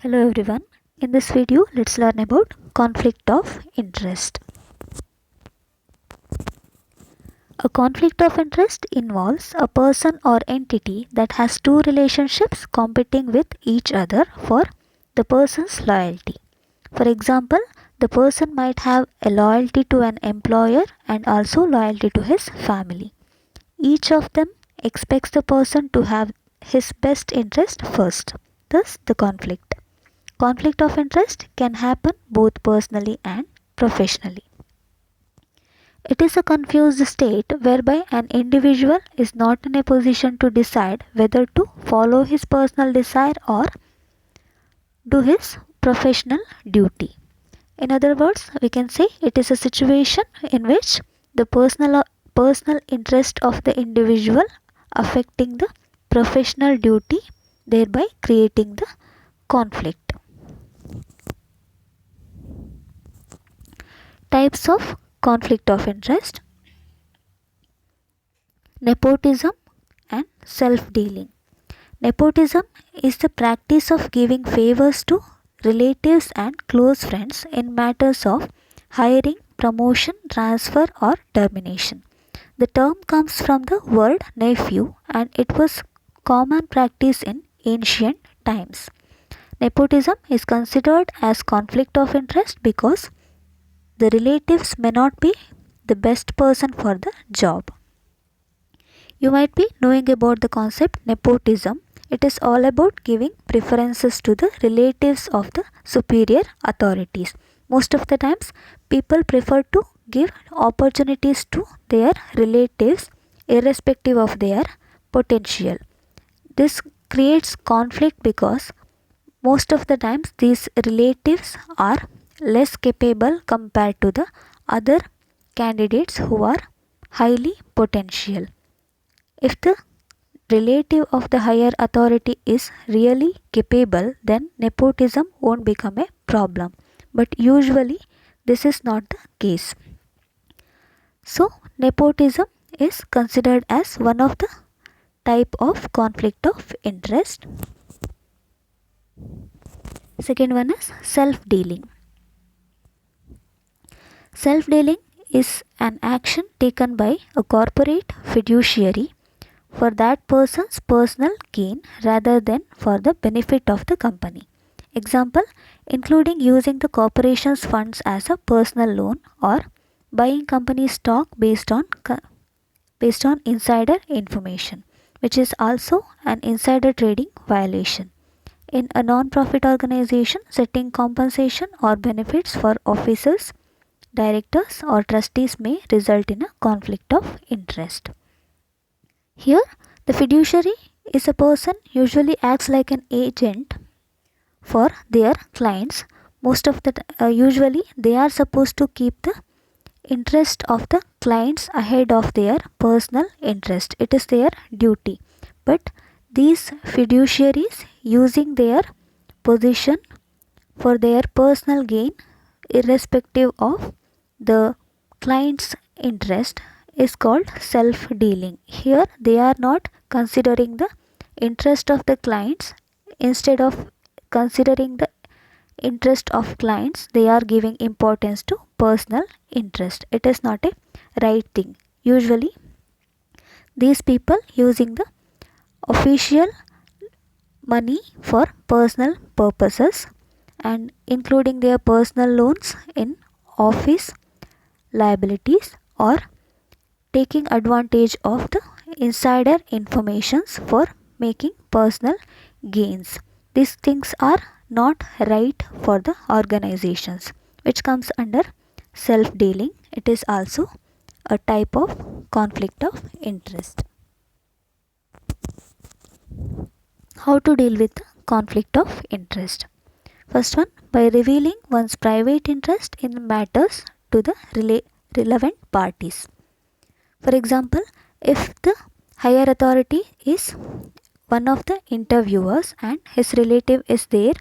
Hello everyone. In this video, let's learn about conflict of interest. A conflict of interest involves a person or entity that has two relationships competing with each other for the person's loyalty. For example, the person might have a loyalty to an employer and also loyalty to his family. Each of them expects the person to have his best interest first, thus the conflict. Conflict of interest can happen both personally and professionally. It is a confused state whereby an individual is not in a position to decide whether to follow his personal desire or do his professional duty. In other words, we can say it is a situation in which the personal interest of the individual affecting the professional duty, thereby creating the conflict. Types of conflict of interest: nepotism and self-dealing. Nepotism is the practice of giving favors to relatives and close friends in matters of hiring, promotion, transfer, or termination. The term comes from the word nephew and it was common practice in ancient times. Nepotism is considered as conflict of interest because the relatives may not be the best person for the job. You might be knowing about the concept nepotism. It is all about giving preferences to the relatives of the superior authorities. Most of the times, people prefer to give opportunities to their relatives irrespective of their potential. This creates conflict because most of the times these relatives are less capable compared to the other candidates who are highly potential. If the relative of the higher authority is really capable, then nepotism won't become a problem. But usually, this is not the case. So, nepotism is considered as one of the type of conflict of interest. Second one is self-dealing. Self-dealing is an action taken by a corporate fiduciary for that person's personal gain rather than for the benefit of the company. Example, including using the corporation's funds as a personal loan or buying company stock based on insider information, which is also an insider trading violation. In a non-profit organization, setting compensation or benefits for officers, directors or trustees may result in a conflict of interest. Here, the fiduciary is a person usually acts like an agent for their clients. Most of the usually they are supposed to keep the interest of the clients ahead of their personal interest. It is their duty. But these fiduciaries using their position for their personal gain irrespective of the client's interest is called self dealing. Here they are not considering the interest of the clients. Instead of considering the interest of clients, they are giving importance to personal interest. It is not a right thing. Usually these people using the official money for personal purposes and including their personal loans in office liabilities or taking advantage of the insider informations for making personal gains. These things are not right for the organizations, which comes under self dealing. It is also a type of conflict of interest. How to deal with the conflict of interest? First one, by revealing one's private interest in matters to the relevant parties. For example, if the higher authority is one of the interviewers and his relative is there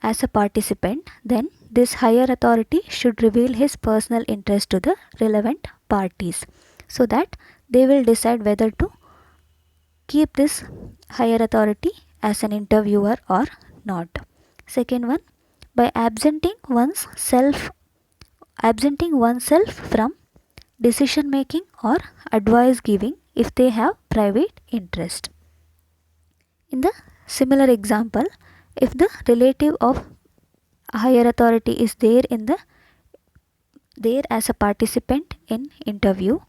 as a participant, then this higher authority should reveal his personal interest to the relevant parties so that they will decide whether to keep this higher authority as an interviewer or not. Second one, by absenting oneself from decision making or advice giving if they have private interest. In the similar example, if the relative of a higher authority is there as a participant in interview,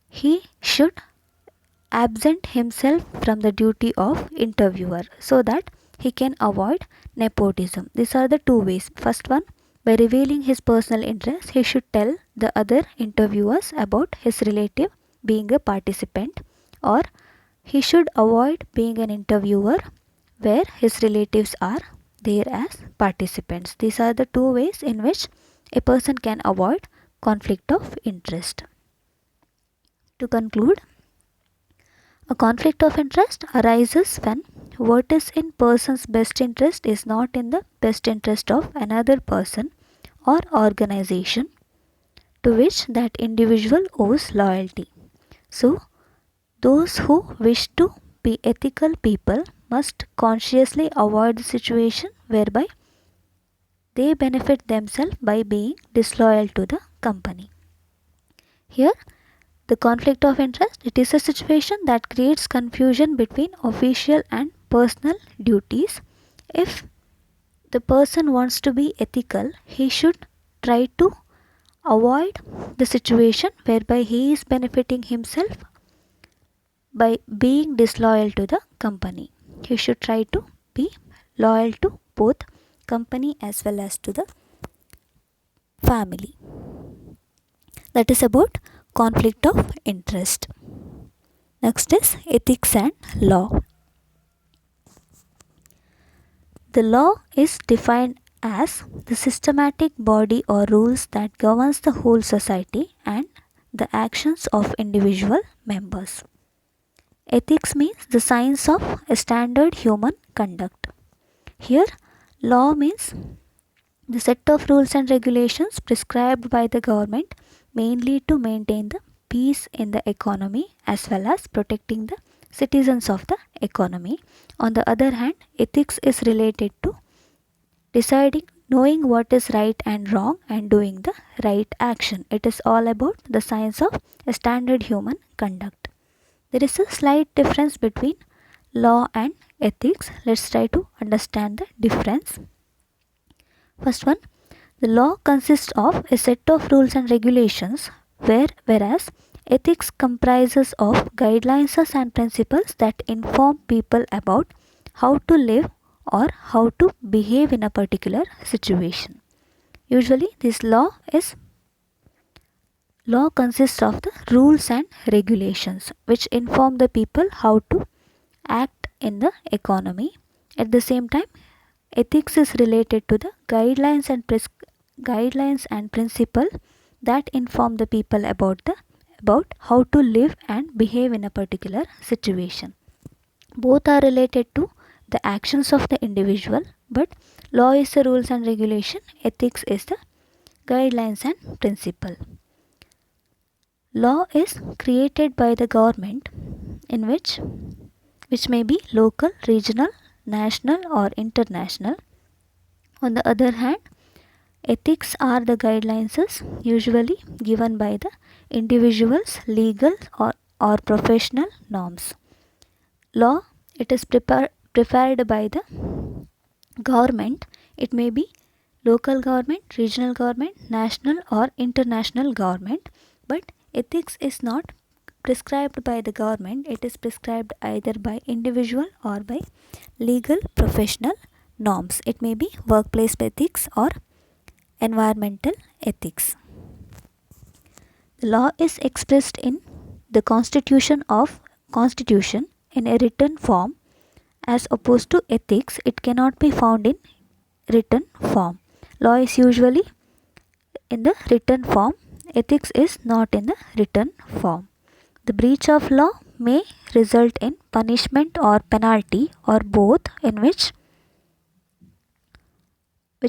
he should absent himself from the duty of interviewer so that he can avoid nepotism. These are the two ways. First one, by revealing his personal interest, he should tell the other interviewers about his relative being a participant, or he should avoid being an interviewer where his relatives are there as participants. These are the two ways in which a person can avoid conflict of interest. To conclude, a conflict of interest arises when what is in person's best interest is not in the best interest of another person or organization to which that individual owes loyalty. So, those who wish to be ethical people must consciously avoid the situation whereby they benefit themselves by being disloyal to the company. Here, the conflict of interest, it is a situation that creates confusion between official and personal duties. If the person wants to be ethical, he should try to avoid the situation whereby he is benefiting himself by being disloyal to the company. He should try to be loyal to both company as well as to the family. That is about conflict of interest. Next is ethics and law. The law is defined as the systematic body or rules that governs the whole society and the actions of individual members. Ethics means the science of a standard human conduct. Here, law means the set of rules and regulations prescribed by the government mainly to maintain the peace in the economy as well as protecting the citizens of the economy. On the other hand, ethics is related to deciding, knowing what is right and wrong and doing the right action. It is all about the science of a standard human conduct. There is a slight difference between law and ethics. Let's try to understand the difference. First one, the law consists of a set of rules and regulations whereas ethics comprises of guidelines and principles that inform people about how to live or how to behave in a particular situation. Usually this law consists of the rules and regulations which inform the people how to act in the economy. At the same time, ethics is related to the guidelines and principle that inform the people about how to live and behave in a particular situation. Both are related to the actions of the individual, but law is the rules and regulation, ethics is the guidelines and principle. Law is created by the government in which may be local, regional, national or international. On the other hand, ethics are the guidelines usually given by the individual's legal or professional norms. Law, it is prepared by the government. It may be local government, regional government, national or international government, but ethics is not prescribed by the government. It is prescribed either by individual or by legal professional norms. It may be workplace ethics or environmental ethics. The law is expressed in the constitution in a written form, as opposed to ethics. It cannot be found in written form. Law is usually in the written form. Ethics is not in the written form. The breach of law may result in punishment or penalty or both, in which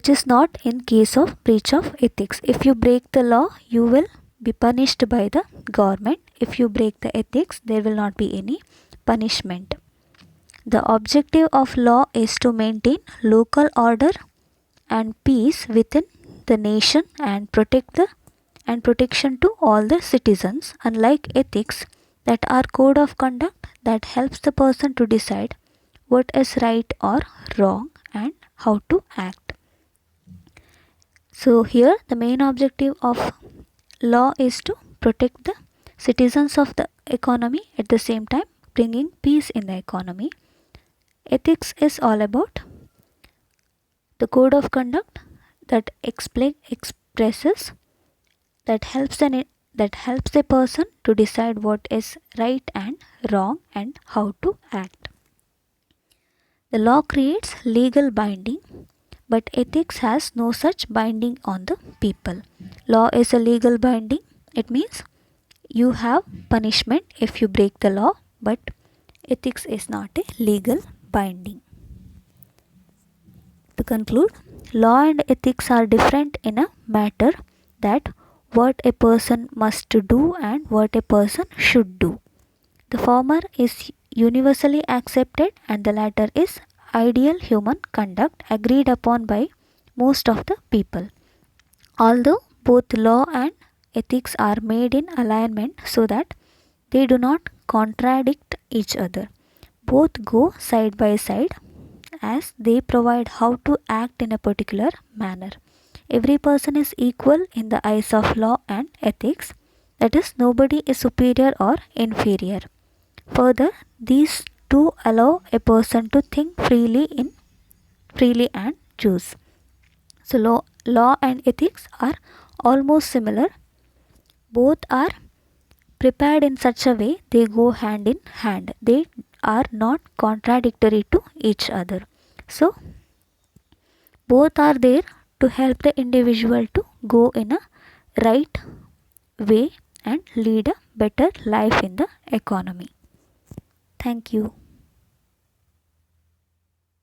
is not in case of breach of ethics. If you break the law, you will be punished by the government. If you break the ethics, there will not be any punishment. The objective of law is to maintain local order and peace within the nation and protection to all the citizens, unlike ethics that are code of conduct that helps the person to decide what is right or wrong and how to act. So here the main objective of law is to protect the citizens of the economy, at the same time bringing peace in the economy. Ethics is all about the code of conduct that expresses that helps a person to decide what is right and wrong and how to act. The law creates legal binding, but ethics has no such binding on the people. Law is a legal binding. It means you have punishment if you break the law, but ethics is not a legal binding. To conclude, law and ethics are different in a matter that what a person must do and what a person should do. The former is universally accepted and the latter is ideal human conduct agreed upon by most of the people. Although both law and ethics are made in alignment so that they do not contradict each other, both go side by side as they provide how to act in a particular manner. Every person is equal in the eyes of law and ethics, that is, nobody is superior or inferior. Further, these two allow a person to think freely and choose. So law and ethics are almost similar. Both are prepared in such a way they go hand in hand. They are not contradictory to each other. So both are there to help the individual to go in a right way and lead a better life in the economy. Thank you.